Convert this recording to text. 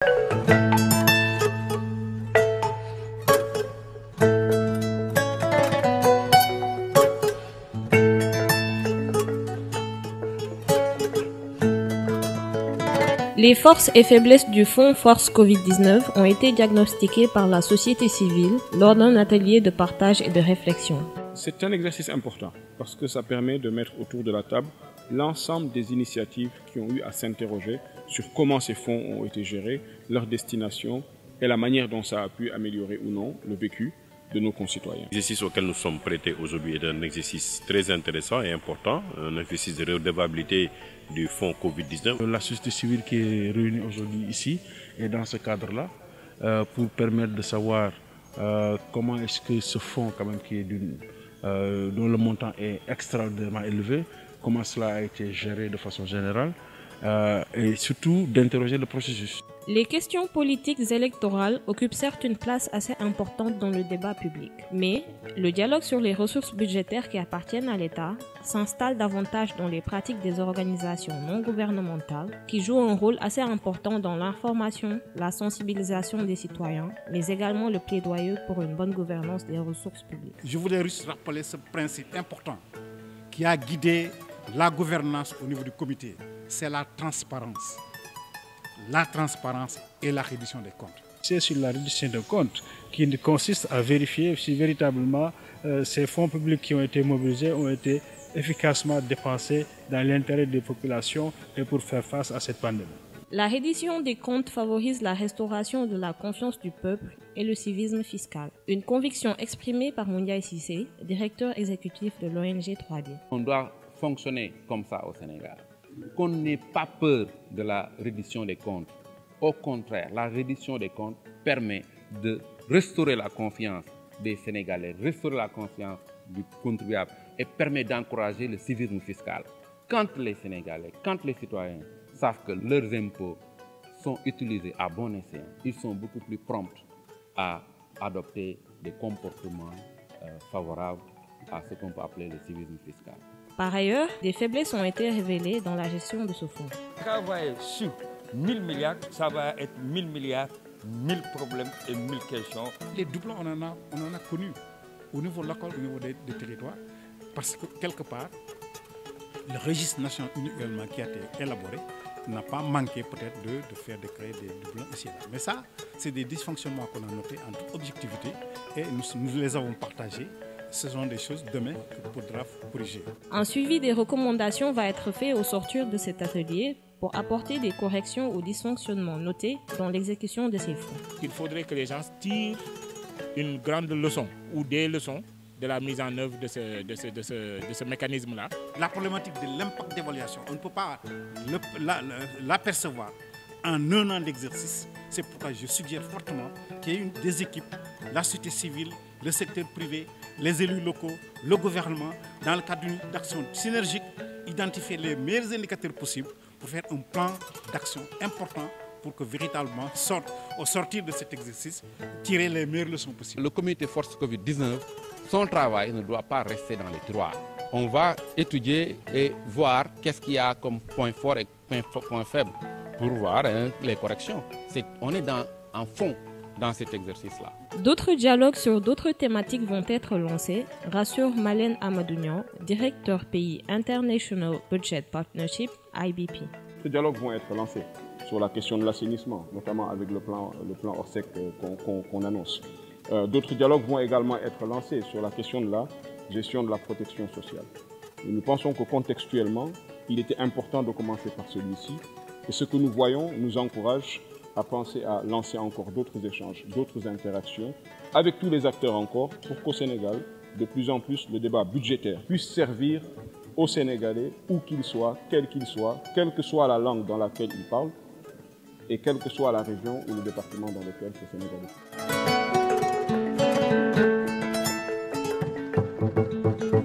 Les forces et faiblesses du fonds Force Covid-19 ont été diagnostiquées par la société civile lors d'un atelier de partage et de réflexion. C'est un exercice important parce que ça permet de mettre autour de la table l'ensemble des initiatives qui ont eu à s'interroger sur comment ces fonds ont été gérés, leur destination et la manière dont ça a pu améliorer ou non le vécu de nos concitoyens. L'exercice auquel nous sommes prêtés aujourd'hui est un exercice très intéressant et important, un exercice de redevabilité du fonds Covid-19. La société civile qui est réunie aujourd'hui ici est dans ce cadre-là pour permettre de savoir comment est-ce que ce fonds quand même qui est dont le montant est extraordinairement élevé, comment cela a été géré de façon générale et surtout d'interroger le processus. Les questions politiques électorales occupent certes une place assez importante dans le débat public, mais le dialogue sur les ressources budgétaires qui appartiennent à l'État s'installe davantage dans les pratiques des organisations non gouvernementales qui jouent un rôle assez important dans l'information, la sensibilisation des citoyens, mais également le plaidoyer pour une bonne gouvernance des ressources publiques. Je voulais juste rappeler ce principe important qui a guidé la gouvernance au niveau du comité, c'est la transparence. La transparence et la reddition des comptes. C'est sur la reddition des comptes qui consiste à vérifier si véritablement ces fonds publics qui ont été mobilisés ont été efficacement dépensés dans l'intérêt des populations et pour faire face à cette pandémie. La reddition des comptes favorise la restauration de la confiance du peuple et le civisme fiscal. Une conviction exprimée par Moundiaye Cissé, directeur exécutif de l'ONG 3D. On doit fonctionner comme ça au Sénégal. Qu'on n'ait pas peur de la reddition des comptes. Au contraire, la reddition des comptes permet de restaurer la confiance des Sénégalais, restaurer la confiance du contribuable et permet d'encourager le civisme fiscal. Quand les Sénégalais, quand les citoyens savent que leurs impôts sont utilisés à bon escient, ils sont beaucoup plus prompts à adopter des comportements favorables à ce qu'on peut appeler le civisme fiscal. Par ailleurs, des faiblesses ont été révélées dans la gestion de ce fonds. Travailler sur 1000 milliards, ça va être 1000 milliards, 1000 problèmes et 1000 questions. Les doublons, on en a connu au niveau local, au niveau des territoires, parce que quelque part, le registre national uniquement qui a été élaboré n'a pas manqué peut-être de faire créer des doublons ici et là. Mais ça, c'est des dysfonctionnements qu'on a notés en toute objectivité et nous les avons partagés. Ce sont des choses demain qu'il faudra corriger. Un suivi des recommandations va être fait au sortir de cet atelier pour apporter des corrections aux dysfonctionnements notés dans l'exécution de ces fonds. Il faudrait que les gens tirent une grande leçon ou des leçons de la mise en œuvre de ce mécanisme-là. La problématique de l'impact d'évaluation, on ne peut pas l'apercevoir en un an d'exercice. C'est pourquoi je suggère fortement qu'il y ait des équipes, la société civile, le secteur privé, les élus locaux, le gouvernement, dans le cadre d'une action synergique, identifier les meilleurs indicateurs possibles pour faire un plan d'action important pour que véritablement, au sortir de cet exercice, tirer les meilleures leçons possibles. Le comité Force Covid-19, son travail ne doit pas rester dans les tiroirs. On va étudier et voir qu'est-ce qu'il y a comme point fort et point faible pour voir les corrections. On est en fond dans cet exercice-là. D'autres dialogues sur d'autres thématiques vont être lancés, rassure Malène Amadounian, directeur pays International Budget Partnership, IBP. Ces dialogues vont être lancés sur la question de l'assainissement, notamment avec le plan Orsec qu'on annonce. D'autres dialogues vont également être lancés sur la question de la gestion de la protection sociale. Et nous pensons que contextuellement, il était important de commencer par celui-ci. Et ce que nous voyons nous encourage à penser à lancer encore d'autres échanges, d'autres interactions avec tous les acteurs encore pour qu'au Sénégal, de plus en plus, le débat budgétaire puisse servir aux Sénégalais, où qu'ils soient, quel qu'ils soient, quelle que soit la langue dans laquelle ils parlent et quelle que soit la région ou le département dans lequel ces Sénégalais sont.